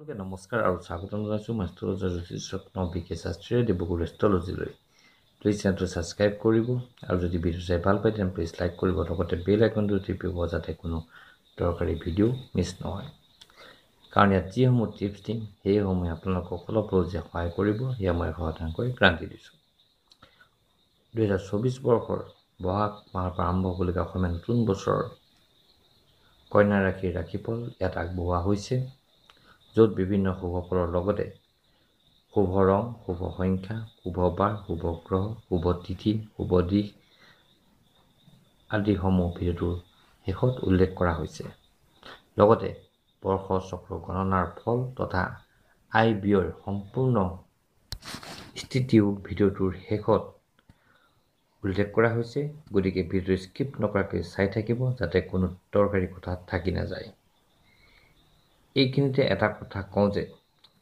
নমস্কাৰ আৰু স্বাগতম জনাইছোঁ মাষ্টৰ জ্যোতিষৰত্ন বিকে শাস্ত্ৰীয়ে দেৱগুৰু এষ্ট্ৰলজিলৈ। প্লিজ চেনেলটো ছাবস্ক্ৰাইব কৰিব আৰু যদি ভিডিঅ' চাই ভাল পায় তেন্তে প্লিজ লাইক কৰিব, লগতে বেল আইকনটো টিপিব যাতে কোনো দৰকাৰী ভিডিঅ' মিছ নহয়। কাৰণ ইয়াত যিসমূহ টিপছ দিম সেইসমূহে আপোনালোকক অলপ যে সহায় কৰিব সেয়া মই শতাংশই গ্ৰান্টি দিছোঁ। 2024 বৰ্ষৰ বহাগ মাহৰ পৰা আৰম্ভ হ'বলগীয়া অসমীয়া নতুন বছৰৰ কন্যা ৰাশিৰ ৰাশিফল ইয়াত আগবঢ়োৱা হৈছে, য'ত বিভিন্ন শুভ ফলৰ লগতে শুভ ৰং, শুভ সংখ্যা, শুভ বাৰ, শুভ গ্ৰহ, শুভ তিথি, শুভ দিশ আদিসমূহ ভিডিঅ'টোৰ শেষত উল্লেখ কৰা হৈছে। লগতে বৰ্ষ চক্ৰ গণনাৰ ফল তথা আয় ব্যয়ৰ সম্পূৰ্ণ স্থিতিও ভিডিঅ'টোৰ শেষত উল্লেখ কৰা হৈছে। গতিকে ভিডিঅ'টো স্কিপ নকৰাকৈ চাই থাকিব যাতে কোনো দৰকাৰী কথা থাকি নাযায়। এইখিনিতে এটা কথা কওঁ যে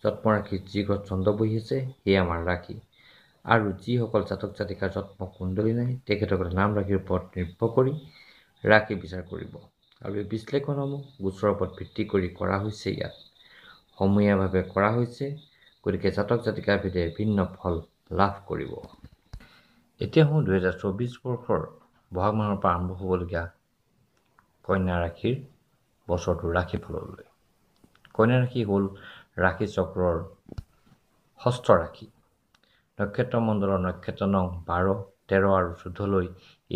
জন্ম ৰাশিত যি গ্ৰহ চন্দ্ৰ বহি আছে সেয়া আমাৰ ৰাশি, আৰু যিসকল জাতক জাতিকাৰ জন্ম কুণ্ডলী নাই তেখেতসকলে নাম ৰাশিৰ ওপৰত নিৰ্ভৰ কৰি ৰাশি বিচাৰ কৰিব, আৰু এই বিশ্লেষণসমূহ গোচৰৰ ওপৰত ভিত্তি কৰি কৰা হৈছে। ইয়াত সমূহীয়াভাৱে কৰা হৈছে, গতিকে জাতক জাতিকাৰ ভেদে ভিন্ন ফল লাভ কৰিব। এতিয়া হওঁ 2024 বৰ্ষৰ বহাগ মাহৰ পৰা আৰম্ভ হ'বলগীয়া কন্যা ৰাশিৰ বছৰটোৰ ৰাশিফললৈ। কন্যা ৰাশি হ'ল ৰাশি চক্ৰৰ ষষ্ঠ ৰাশি। নক্ষত্ৰ মণ্ডলৰ নক্ষত্ৰ নং 12, 13 আৰু 14লৈ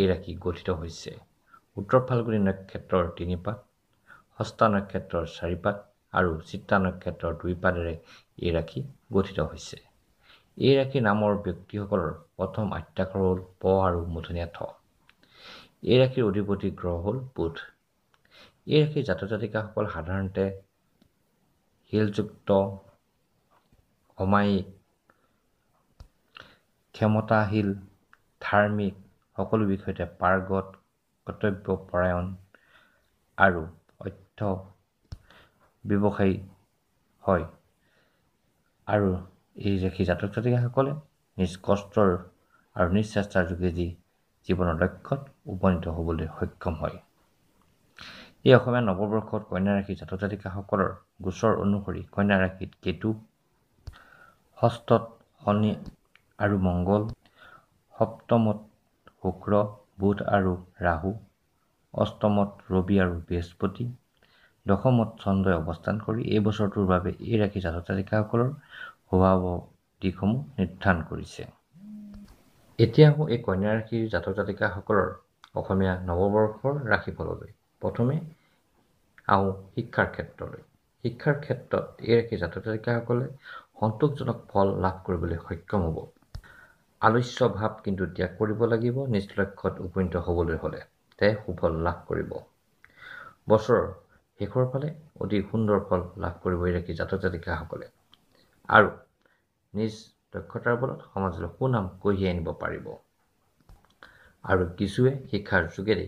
এই ৰাশি গঠিত হৈছে। উত্তৰ ফাল্গুনী নক্ষত্ৰৰ 3 পাত, হস্তা নক্ষত্ৰৰ 4 পাত আৰু চিত্ৰা নক্ষত্ৰৰ 2 পাতেৰে এই ৰাশি গঠিত হৈছে। এই ৰাশি নামৰ ব্যক্তিসকলৰ প্ৰথম আদ্যাক্ষৰ হ'ল প আৰু মূৰ্ধন্য ঠ। এই ৰাশিৰ অধিপতি গ্ৰহ হ'ল বুধ। এই ৰাশিৰ জাতক জাতিকাসকল সাধাৰণতে শিলযুক্ত, অমায়িক, ক্ষমতাশীল, ধাৰ্মিক, সকলো বিষয়তে পাৰ্গত, কৰ্তব্যপৰায়ণ আৰু অৰ্থ ব্যৱসায়ী হয়। আৰু এই ৰাশিৰ জাতক জাতিকাসকলে নিজ কষ্টৰ আৰু নিজ চেষ্টাৰ যোগেদি জীৱনৰ লক্ষ্যত উপনীত হ'বলৈ সক্ষম হয়। এই অসমীয়া নৱবৰ্ষত কন্যা ৰাশিৰ জাতক জাতিকাসকলৰ গোচৰ অনুসৰি কন্যা ৰাশিত কেতু, ষষ্ঠত শনি আৰু মংগল, সপ্তমত শুক্ৰ, বুধ আৰু ৰাহু, অষ্টমত ৰবি আৰু বৃহস্পতি, দশমত চন্দ্ৰই অৱস্থান কৰি এই বছৰটোৰ বাবে এই ৰাশিৰ জাতক জাতিকাসকলৰ শুভাশুভ দিশসমূহ নিৰ্ধাৰণ কৰিছে। এতিয়া এই কন্যা ৰাশিৰ জাতক জাতিকাসকলৰ অসমীয়া নৱবৰ্ষৰ ৰাশিফললৈ। প্ৰথমে আহোঁ শিক্ষাৰ ক্ষেত্ৰলৈ। শিক্ষাৰ ক্ষেত্ৰত এই ৰাশিৰ জাতক জাতিকাসকলে সন্তোষজনক ফল লাভ কৰিবলৈ সক্ষম হ'ব। আলস্য ভাৱ কিন্তু ত্যাগ কৰিব লাগিব নিজ লক্ষ্যত উপনীত হ'বলৈ হ'লে, তে সুফল লাভ কৰিব। বছৰৰ শেষৰ ফালে অতি সুন্দৰ ফল লাভ কৰিব এই ৰাশিৰ জাতক জাতিকাসকলে, আৰু নিজ দক্ষতাৰ বলত সমাজলৈ সুনাম কঢ়িয়াই আনিব পাৰিব। আৰু কিছুৱে শিক্ষাৰ যোগেদি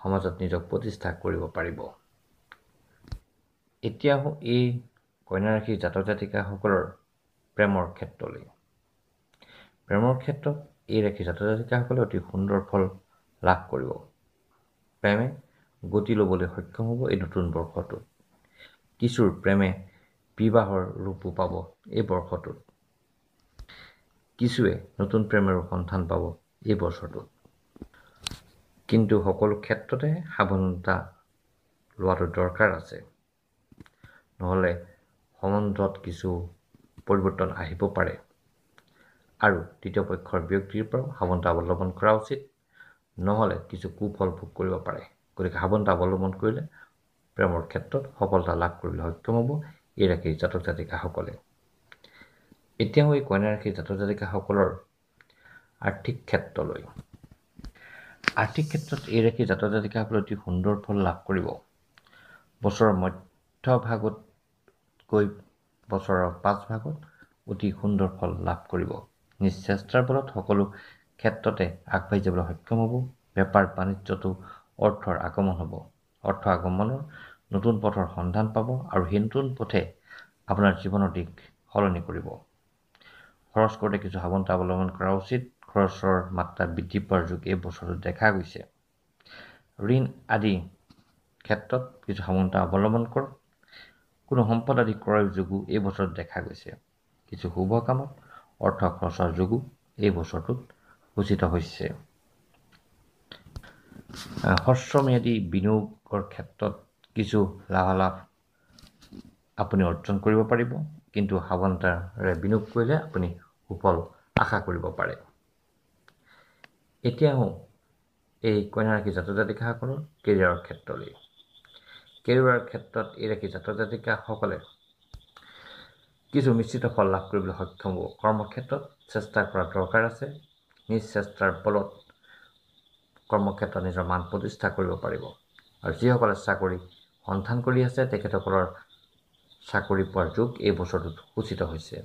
সমাজত নিজক প্ৰতিষ্ঠা কৰিব পাৰিব। এতিয়া এই কন্যা ৰাশিৰ জাতক জাতিকাসকলৰ প্ৰেমৰ ক্ষেত্ৰলৈ। প্ৰেমৰ ক্ষেত্ৰত এই ৰাশিৰ জাতক জাতিকাসকলে অতি সুন্দৰ ফল লাভ কৰিব। প্ৰেমে গতি ল'বলৈ সক্ষম হ'ব এই নতুন বৰ্ষটোত। কিছুৰ প্ৰেমে বিবাহৰ ৰূপো পাব এই বৰ্ষটোত। কিছুৱে নতুন প্ৰেমেৰো সন্ধান পাব এই বছৰটোত। কিন্তু সকলো ক্ষেত্ৰতে সাৱধানতা লোৱাটো দৰকাৰ আছে, নহ'লে সম্বন্ধত কিছু পৰিৱৰ্তন আহিব পাৰে, আৰু তৃতীয় পক্ষৰ ব্যক্তিৰ পৰাও সাৱধানতা অৱলম্বন কৰা উচিত, নহ'লে কিছু কুফল ভোগ কৰিব পাৰে। গতিকে সাৱধানতা অৱলম্বন কৰিলে প্ৰেমৰ ক্ষেত্ৰত সফলতা লাভ কৰিবলৈ সক্ষম হ'ব এই ৰাশিৰ জাতক জাতিকাসকলে। এতিয়া এই কন্যা ৰাশিৰ জাতক জাতিকাসকলৰ আৰ্থিক ক্ষেত্ৰলৈ। আৰ্থিক ক্ষেত্ৰত এই ৰাশিৰ জাতক জাতিকাসকলে অতি সুন্দৰ ফল লাভ কৰিব। বছৰৰ মধ্যভাগতকৈ বছৰৰ 5 ভাগত অতি সুন্দৰ ফল লাভ কৰিব। নিজ চেষ্টাৰ বলত সকলো ক্ষেত্ৰতে আগবাঢ়ি যাবলৈ সক্ষম হ'ব। বেপাৰ বাণিজ্যতো অৰ্থৰ আগমন হ'ব। অৰ্থ আগমনৰ নতুন পথৰ সন্ধান পাব, আৰু সেই নতুন পথে আপোনাৰ জীৱনৰ দিশ সলনি কৰিব। খৰচ কৰোঁতে কিছু সাৱধানতা অৱলম্বন কৰা উচিত। খৰচৰ মাত্ৰা বৃদ্ধি পোৱাৰ যোগ এই বছৰটোত দেখা গৈছে। ঋণ আদি ক্ষেত্ৰত কিছু সাৱধানতা অৱলম্বন কৰক। কোনো সম্পদ আদি ক্ৰয়ৰ যোগো এই বছৰত দেখা গৈছে। কিছু শুভ কামত অৰ্থ খৰচৰ যোগো এই বছৰটোত সূচিত হৈছে। হ্ৰস্বম্যাদী বিনিয়োগৰ ক্ষেত্ৰত কিছু লাভালাভ আপুনি অৰ্জন কৰিব পাৰিব, কিন্তু সাৱধানতাৰে বিনিয়োগ কৰিলে আপুনি সুফল আশা কৰিব পাৰে। এতিয়া এই কন্যা ৰাশি জাতক জাতিকাসকলৰ কেৰিয়াৰৰ ক্ষেত্ৰলৈ। কেৰিয়াৰৰ ক্ষেত্ৰত এই ৰাশি জাতক জাতিকাসকলে কিছু মিশ্ৰিত ফল লাভ কৰিবলৈ সক্ষম হ'ব। কৰ্মক্ষেত্ৰত চেষ্টা কৰা দৰকাৰ আছে। নিজ চেষ্টাৰ বলত কৰ্মক্ষেত্ৰত নিজৰ মান প্ৰতিষ্ঠা কৰিব পাৰিব। আৰু যিসকলে চাকৰি সন্ধান কৰি আছে তেখেতসকলৰ চাকৰি পোৱাৰ যোগ এই বছৰটোত সূচিত হৈছে।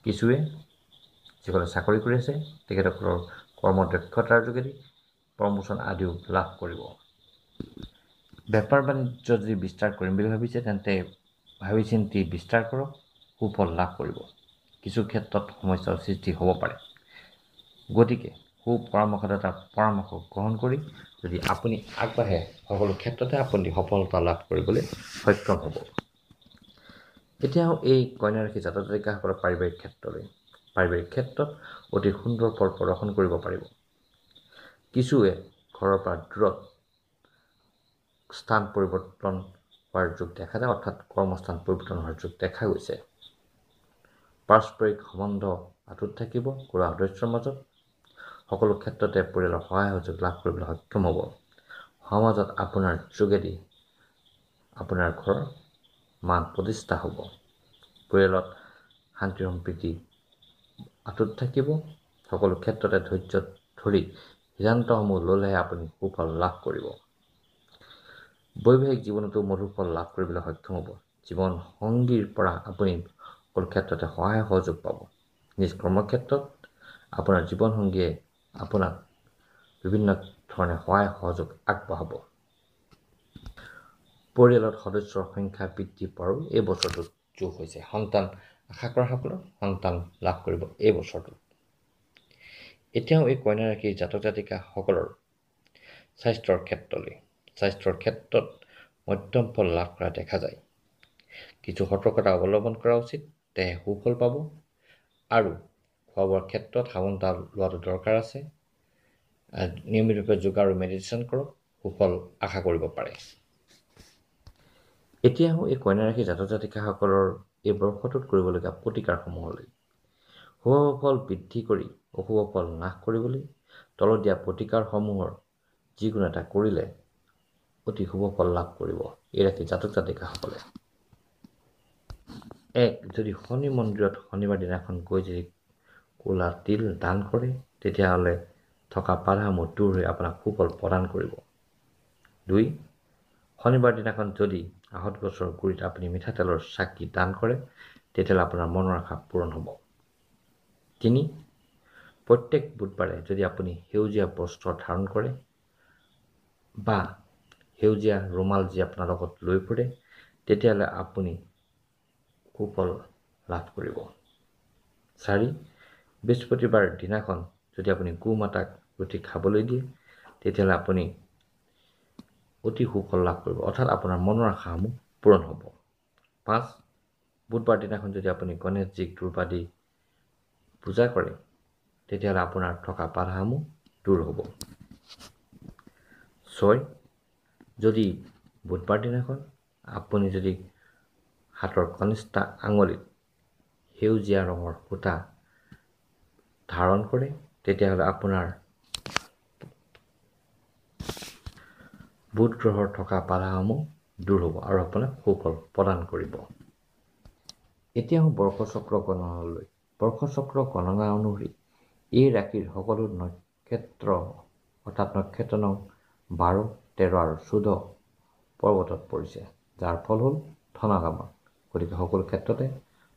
কিছুৱে যিসকলে চাকৰি কৰি আছে তেখেতসকলৰ কৰ্মদক্ষতাৰ যোগেদি প্ৰমোচন আদিও লাভ কৰিব। বেপাৰ বাণিজ্য যদি বিস্তাৰ কৰিম বুলি ভাবিছে তেন্তে ভাবি চিন্তি বিস্তাৰ কৰক, সুফল লাভ কৰিব। কিছু ক্ষেত্ৰত সমস্যাৰ সৃষ্টি হ'ব পাৰে, গতিকে সুপৰামৰ্শদাতাৰ পৰামৰ্শ গ্ৰহণ কৰি যদি আপুনি আগবাঢ়ে সকলো ক্ষেত্ৰতে আপুনি সফলতা লাভ কৰিবলৈ সক্ষম হ'ব। এতিয়া এই কন্যা ৰাশি জাতক জাতিকাসকলৰ পাৰিবাৰিক ক্ষেত্ৰলৈ। পাৰিবাৰিক ক্ষেত্ৰত অতি সুন্দৰ ফল প্ৰদৰ্শন কৰিব পাৰিব। কিছুৱে ঘৰৰ পৰা দূৰত স্থান পৰিৱৰ্তন হোৱাৰ যোগ দেখা যায়, অৰ্থাৎ কৰ্মস্থান পৰিৱৰ্তন হোৱাৰ যোগ দেখা গৈছে। পাৰস্পৰিক সম্বন্ধ অটুট থাকিব ঘৰুৱা সদস্যৰ মাজত। সকলো ক্ষেত্ৰতে পৰিয়ালৰ সহায় সহযোগ লাভ কৰিবলৈ সক্ষম হ'ব। সমাজত আপোনাৰ যোগেদি আপোনাৰ ঘৰৰ মান প্ৰতিষ্ঠা হ'ব। পৰিয়ালত শান্তি সম্প্ৰীতি অটুট থাকিব। সকলো ক্ষেত্ৰতে ধৈৰ্য ধৰি সিদ্ধান্তসমূহ ল'লেহে আপুনি সুফল লাভ কৰিব। বৈবাহিক জীৱনতো মধুৰ ফল লাভ কৰিবলৈ সক্ষম হ'ব। জীৱন সংগীৰ পৰা আপুনি সকলো ক্ষেত্ৰতে সহায় সহযোগ পাব। নিজ কৰ্মক্ষেত্ৰত আপোনাৰ জীৱনসংগীয়ে আপোনাক বিভিন্ন ধৰণে সহায় সহযোগ আগবঢ়াব। পৰিয়ালত সদস্যৰ সংখ্যা বৃদ্ধি পোৱাৰো এই বছৰটোত যোগ হৈছে। সন্তান আশা কৰা সকলৰ সন্তান লাভ কৰিব এই বছৰটোত। এতিয়াও এই কন্যা ৰাশিৰ জাতক জাতিকাসকলৰ স্বাস্থ্যৰ ক্ষেত্ৰলৈ। স্বাস্থ্যৰ ক্ষেত্ৰত মধ্যম ফল লাভ কৰা দেখা যায়। কিছু সতৰ্কতা অৱলম্বন কৰা উচিত, তেহে সুফল পাব। আৰু খোৱা বোৱাৰ ক্ষেত্ৰত সাৱধানতা লোৱাটো দৰকাৰ আছে। নিয়মিতভাৱে যোগা আৰু মেডিটেশ্যন কৰক, সুফল আশা কৰিব পাৰে। এতিয়া এই কন্যা ৰাশি জাতক জাতিকাসকলৰ এই বৰ্ষটোত কৰিবলগীয়া প্ৰতিকাৰসমূহলৈ। শুভ ফল বৃদ্ধি কৰি অশুভ ফল নাশ কৰিবলৈ তলত দিয়া প্ৰতিকাৰসমূহৰ যিকোনো এটা কৰিলে অতি শুভ ফল লাভ কৰিব এই ৰাশি জাতক জাতিকাসকলে। 1. যদি শনি মন্দিৰত শনিবাৰ দিনাখন গৈ যদি ক'লা তিল দান কৰে তেতিয়াহ'লে থকা বাধাসমূহ দূৰ হৈ আপোনাক সুফল প্ৰদান কৰিব। 2. শনিবাৰ দিনাখন যদি আহত গছৰ গুৰিত আপুনি মিঠাতেলৰ চাকি দান কৰে তেতিয়াহ'লে আপোনাৰ মনৰ আশা পূৰণ হ'ব। 3. প্ৰত্যেক বুধবাৰে যদি আপুনি সেউজীয়া বস্ত্ৰ ধাৰণ কৰে বা সেউজীয়া ৰুমাল যি আপোনাৰ লগত লৈ ফুৰে তেতিয়াহ'লে আপুনি সুফল লাভ কৰিব। 4. বৃহস্পতিবাৰ দিনাখন যদি আপুনি গোমাতাক ৰুটি খাবলৈ দিয়ে তেতিয়াহ'লে আপুনি অতি সুফল লাভ কৰিব, অৰ্থাৎ আপোনাৰ মনৰ আশাসমূহ পূৰণ হ'ব। 5. বুধবাৰ দিনাখন যদি আপুনি গণেশজীক ধূপ দি পূজা কৰে তেতিয়াহ'লে আপোনাৰ থকা বাধাসমূহ দূৰ হ'ব। 6. যদি বুধবাৰ দিনাখন আপুনি যদি হাতৰ কনিষ্ঠ আঙুলিত সেউজীয়া ৰঙৰ সূতা ধাৰণ কৰে তেতিয়াহ'লে আপোনাৰ বুধ গ্ৰহৰ থকা বাধাসমূহ দূৰ হ'ব আৰু আপোনাক সুফল প্ৰদান কৰিব। এতিয়া বৰ্ষচক্ৰ গণনালৈ। বৰ্ষচক্ৰ গণনা অনুসৰি এই ৰাশিৰ সকলো নক্ষত্ৰ অৰ্থাৎ নক্ষত্ৰ নং 12, 13 আৰু 14 পৰ্বতত পৰিছে, যাৰ ফল হ'ল ধনাগমন। গতিকে সকলো ক্ষেত্ৰতে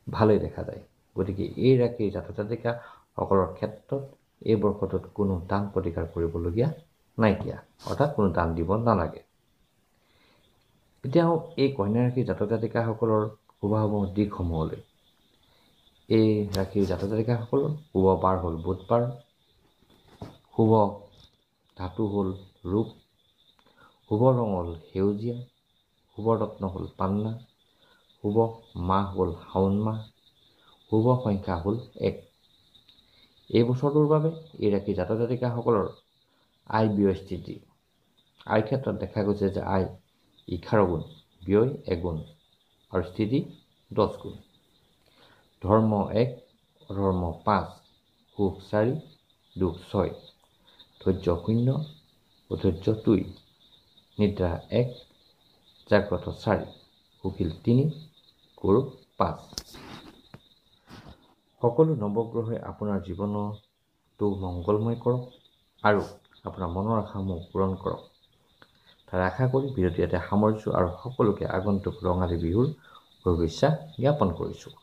ভালেই দেখা যায়। গতিকে এই ৰাশিৰ জাতক জাতিকাসকলৰ ক্ষেত্ৰত এই বৰ্ষটোত কোনো দান প্ৰতিকাৰ কৰিবলগীয়া নাইকিয়া, অৰ্থাৎ কোনো দান দিব নালাগে। এতিয়া এই কন্যা ৰাশিৰ জাতক জাতিকাসকলৰ শুভাশুভ দিশসমূহলৈ। এই ৰাশিৰ জাতক জাতিকাসকলৰ শুভ বাৰ হ'ল বুধবাৰ, শুভ ধাতু হ'ল ৰূপ, শুভ ৰং হ'ল সেউজীয়া, শুভ ৰত্ন হ'ল পান্না, শুভ মাহ হ'ল শাওণ মাহ, শুভ সংখ্যা হ'ল 1। এই বছৰটোৰ বাবে এই ৰাশিৰ জাতক জাতিকাসকলৰ আয় ব্যয় স্থিতি। আয়ৰ ক্ষেত্ৰত দেখা গৈছে যে আয় 11 গুণ, ব্যয় 1 গুণ আৰু স্থিতি 10 গুণ। ধৰ্ম 1, অধৰ্ম 5, সুখ 4, দুখ 6, ধৈৰ্য 0, অধৈৰ্য 2, নিদ্ৰা 1, জাগ্ৰত 4, সুখীল 3, গৌৰৱ 5। সকলো নৱগ্ৰহে আপোনাৰ জীৱনটো মংগলময় কৰক আৰু আপোনাৰ মনৰ আশাসমূহ পূৰণ কৰক। তাৰ আশা কৰি ভিডিঅ'টো ইয়াতে সামৰিছোঁ আৰু সকলোকে আগন্তুক ৰঙালী বিহুৰ শুভেচ্ছা জ্ঞাপন কৰিছোঁ।